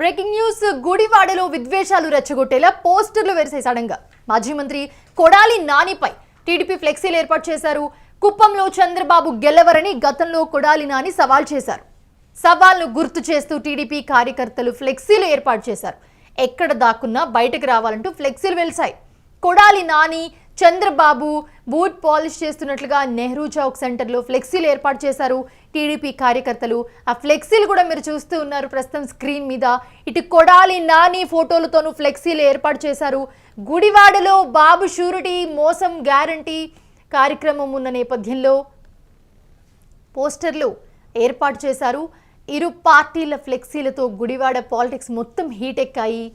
Breaking news గుడివాడలో విద్వేషాలు రెచ్చగొట్టేలా పోస్టర్లు వేసే సడన్గా మాజీ మంత్రి కొడాలి నానిపై టీడీపీ ఫ్లెక్సీలు ఏర్పాటు చేశారు. కుప్పంలో చంద్రబాబు గెలవరని గతంలో కొడాలి నాని సవాల్ చేశారు. సవాల్ను గుర్తు చేస్తూ టీడీపీ కార్యకర్తలు ఫ్లెక్సీలు ఏర్పాటు చేశారు. ఎక్కడ దాక్కున్నా బయటకు రావాలంటూ ఫ్లెక్సీలు వెలిశాయి. కొడాలి నాని చంద్రబాబు బూట్ పాలిష్ చేస్తున్నట్లుగా నెహ్రూ చౌక్ సెంటర్లో ఫ్లెక్సీలు ఏర్పాటు చేశారు టీడీపీ కార్యకర్తలు. ఆ ఫ్లెక్సీలు కూడా మీరు చూస్తూ ఉన్నారు ప్రస్తుతం స్క్రీన్ మీద. ఇటు కొడాలి నాని ఫోటోలతోనూ ఫ్లెక్సీలు ఏర్పాటు చేశారు. గుడివాడలో బాబు షూరిటీ మోసం గ్యారంటీ కార్యక్రమం ఉన్న నేపథ్యంలో పోస్టర్లు ఏర్పాటు చేశారు. ఇరు పార్టీల ఫ్లెక్సీలతో గుడివాడ పాలిటిక్స్ మొత్తం హీట్ ఎక్కాయి.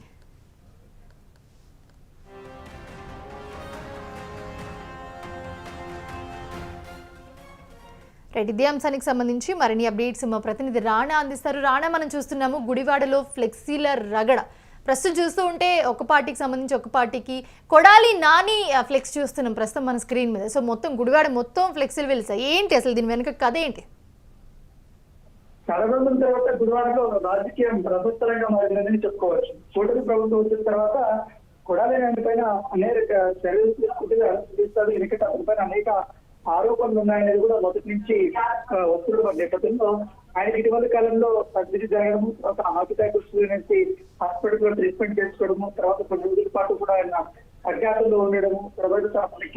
ఇదే అంశానికి సంబంధించి మరిన్ని అప్డేట్స్ మా ప్రతినిధి రాణా అందిస్తారు. రాణా, మనం చూస్తున్నాము గుడివాడలో ఫ్లెక్సీల రగడ. ప్రస్తుతం చూస్తూ ఉంటే ఒక పార్టీకి సంబంధించి ఒక పార్టీకి కొడాలి నాని ఫ్లెక్స్ చూస్తున్నాం ప్రస్తుతం మన స్క్రీన్ మీద. సో మొత్తం గుడివాడ మొత్తం ఫ్లెక్సీలు వెళ్తాయి. ఏంటి అసలు దీని వెనుక కథ ఏంటి? చాలా రోజుల తర్వాత గుడివాడలో రాజకీయం ప్రభుత్వంగా మారిందని చెప్పుకోవచ్చు. కూటమి ప్రభుత్వం వచ్చిన తర్వాత కొడాలి నాని పైన అనేక చర్యలు తీసుకుంటూ ఎందుకంటే అతని పైన అనేక ఆరోపణలు ఉన్నాయనేది కూడా మొదటి నుంచి వస్తున్న నేపథ్యంలో ఆయనకి ఇటీవల కాలంలో సర్జరీ జరగడము, ఒక హార్ట్ అటాక్ నుంచి హాస్పిటల్ లో ట్రీట్మెంట్ చేసుకోవడము, తర్వాత కొన్ని రోజుల పాటు కూడా ఆయన అజ్ఞాతంలో ఉండడము, తర్వాత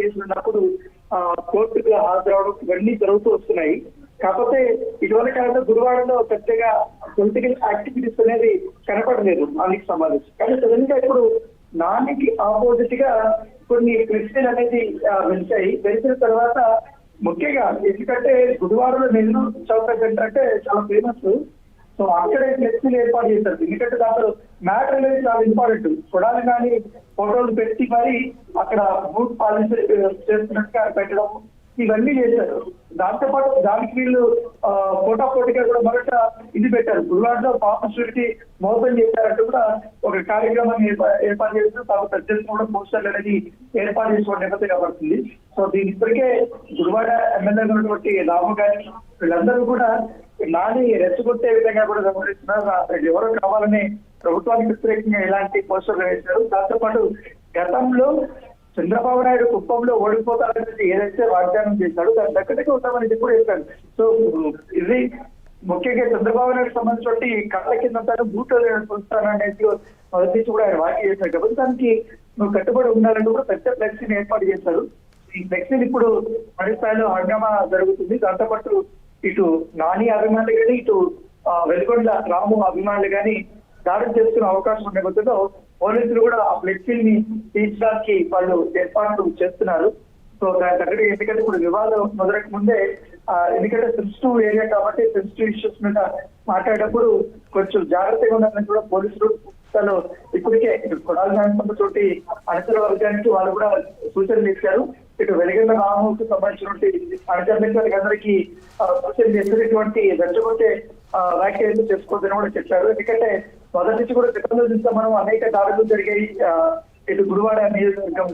కేసులు ఉన్నప్పుడు కోర్టుకు హాజరవడం ఇవన్నీ జరుగుతూ వస్తున్నాయి. కాకపోతే ఇటీవల కాలంలో గుడివాడలో పెద్దగా పొలిటికల్ యాక్టివిటీస్ అనేది కనపడలేదు నానికి సంబంధించి. కానీ సడన్ గా ఇప్పుడు నానికి ఆపోజిట్ గా కొన్ని ఫ్లెక్సీలు అనేది వెలిసిన తర్వాత ముఖ్యంగా ఎందుకంటే గుడివాడలో నెహ్రూ చౌక్ సెంటర్ అంటే చాలా ఫేమస్. సో అక్కడే ఫ్లెక్సీలు ఏర్పాటు చేశారు. ఎందుకంటే దాంట్లో మ్యాటర్ అనేది చాలా ఇంపార్టెంట్. కొడాలి కానీ ఫోటోలు పెట్టి మరి అక్కడ బూట్ పాలిష్ చేస్తున్నట్టుగా పెట్టడం ఇవన్నీ చేశారు. దాంతో పాటు దానికి వీళ్ళు పోటాపోటీగా కూడా మొదట ఇది పెట్టారు. గుడివాడలో బాబు షూరిటీ మోసం చేశారంటూ కూడా ఒక కార్యక్రమాన్ని ఏర్పాటు చేస్తూ తాము ప్రత్యేక కూడా పోస్టర్లు అనేది ఏర్పాటు చేసుకోవడం నేపథ్యం కాబడుతుంది. సో దీని ఇప్పటికే గుడివాడ ఎమ్మెల్యే ఉన్నటువంటి రాము గారి వీళ్ళందరూ కూడా నాని రెచ్చగొట్టే విధంగా కూడా వ్యవహరిస్తున్నారు. ఎవరో కావాలని ప్రభుత్వానికి వ్యతిరేకంగా ఇలాంటి పోస్టర్లు వేశారు. దాంతో పాటు గతంలో చంద్రబాబు నాయుడు కుప్పంలో ఓడిపోతారనేది ఏదైతే వాగ్దానం చేశాడో దాని దగ్గరికి ఉంటామని కూడా చెప్పారు. సో ఇది ముఖ్యంగా చంద్రబాబు నాయుడు సంబంధించి కళ్ళ కింద బూట్లు పొందుతాననేది మొదటి నుంచి కూడా ఆయన వాక్యం చేశారు. కాబట్టి దానికి నువ్వు కట్టుబడి ఉండాలని కూడా పెద్ద ఫ్లెక్సీని ఏర్పాటు చేశారు. ఈ ఫ్లెక్సీని ఇప్పుడు మడి స్థాయిలో హంగామా జరుగుతుంది. దాంతో పాటు ఇటు నాని అభిమానులు కానీ ఇటు వెలుగొండ రాము అభిమానులు కానీ దాడి చేసుకునే అవకాశం ఉన్న నేపథ్యంలో పోలీసులు కూడా ఆ ఫ్లెక్సీని తీర్చడానికి వాళ్ళు ఏర్పాట్లు చేస్తున్నారు. సో దాని దగ్గర ఎందుకంటే ఇప్పుడు వివాదం మొదలక ముందే ఎందుకంటే సెన్సిటివ్ ఏరియా కాబట్టి సెన్సిటివ్ ఇష్యూస్ మీద మాట్లాడేటప్పుడు కొంచెం జాగ్రత్తగా ఉండాలని కూడా పోలీసులు ఇప్పటికే కొడాలి నాని తోటి అనుచర వర్గానికి వాళ్ళు కూడా సూచనలు ఇచ్చారు. ఇటు వెలిగొండ రాముకు సంబంధించినటువంటి అనుచరులకి అందరికీ సూచన చేశారు. ఇటువంటి రెచ్చగొట్టే వ్యాఖ్యలు చేసుకోవద్దని కూడా చెప్పారు. ఎందుకంటే మొదటి నుంచి కూడా గతంలో చూస్తే మనం అనేక దాడులు జరిగాయి. ఇటు గుడివాడ నియోజకవర్గం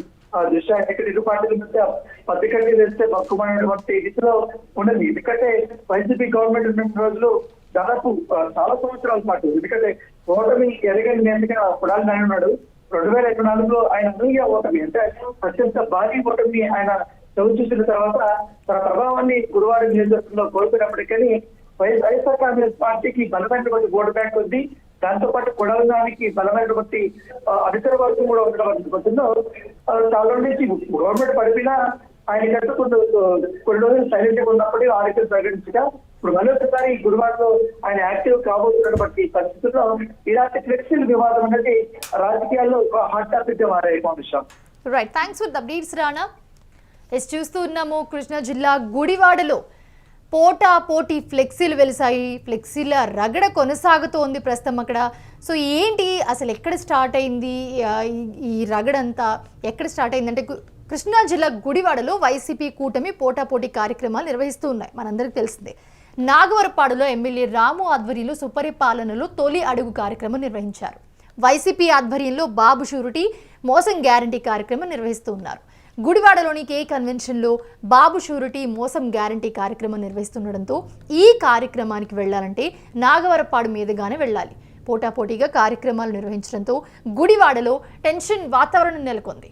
దృష్ట్యా ఇక్కడ ఇరు పార్టీల మధ్య పత్రికలు వేస్తే బతుకుమైనటువంటి రీతిలో ఉన్నది. ఎందుకంటే వైసీపీ గవర్నమెంట్ ఉన్న రోజులు దాదాపు చాలా సంవత్సరాల పాటు ఎందుకంటే ఓటమి ఎరగని నేతగా కొడాలి నాని ఉన్నాడు. 2024లో ఆయన అనూహ్య ఓటమి అంటే అత్యంత భారీ ఓటమి ఆయన చవి చూసిన తర్వాత తన ప్రభావాన్ని గుడివాడ నియోజకవర్గంలో కోల్పోయినప్పటికీ వైఎస్ఆర్ కాంగ్రెస్ పార్టీకి బలమైనటువంటి ఓటు బ్యాంక్ ఉంది. దాంతో పాటు కొడాలి నానికి బలమైనటువంటి అధికార వర్గం కూడా ఉండడం చాలా నుంచి గవర్నమెంట్ పడిపోయినా ఆయన కంటే కొన్ని రోజులు సైలెంట్ గా ఉన్నప్పుడు ఆరోగ్యం ప్రకటించగా ఇప్పుడు మరొకసారి గుడివాడలో ఆయన యాక్టివ్ కాబోతున్నటువంటి పరిస్థితుల్లో ఇలాంటి ఫ్లెక్సీల వివాదం అనేది రాజకీయాల్లో ఒక హాట్ టాపిక్ గా మారాయి. Right, thanks for the updates రానా. చూస్తూ ఉన్నాము కృష్ణా జిల్లా గుడివాడలో పోటీ ఫ్లెక్సీలు వెలిసాయి. ఫ్లెక్సీల రగడ కొనసాగుతోంది ప్రస్తుతం అక్కడ. సో ఏంటి అసలు ఎక్కడ స్టార్ట్ అయింది ఈ రగడంతా? ఎక్కడ స్టార్ట్ అయిందంటే కృష్ణా జిల్లా గుడివాడలో వైసీపీ కూటమి పోటీ కార్యక్రమాలు నిర్వహిస్తూ ఉన్నాయి. మనందరికీ తెలిసిందే. నాగవరపాడులో ఎమ్మెల్యే రాము ఆధ్వర్యంలో సుపరిపాలనలో తొలి అడుగు కార్యక్రమం నిర్వహించారు. వైసీపీ ఆధ్వర్యంలో బాబు షూరిటీ మోసం గ్యారంటీ కార్యక్రమం నిర్వహిస్తూ ఉన్నారు. గుడివాడలోని కే కన్వెన్షన్లో బాబు షూరిటీ మోసం గ్యారంటీ కార్యక్రమం నిర్వహిస్తుండడంతో ఈ కార్యక్రమానికి వెళ్లాలంటే నాగవరపాడు మీదుగానే వెళ్ళాలి. పోటాపోటీగా కార్యక్రమాలు నిర్వహించడంతో గుడివాడలో టెన్షన్ వాతావరణం నెలకొంది.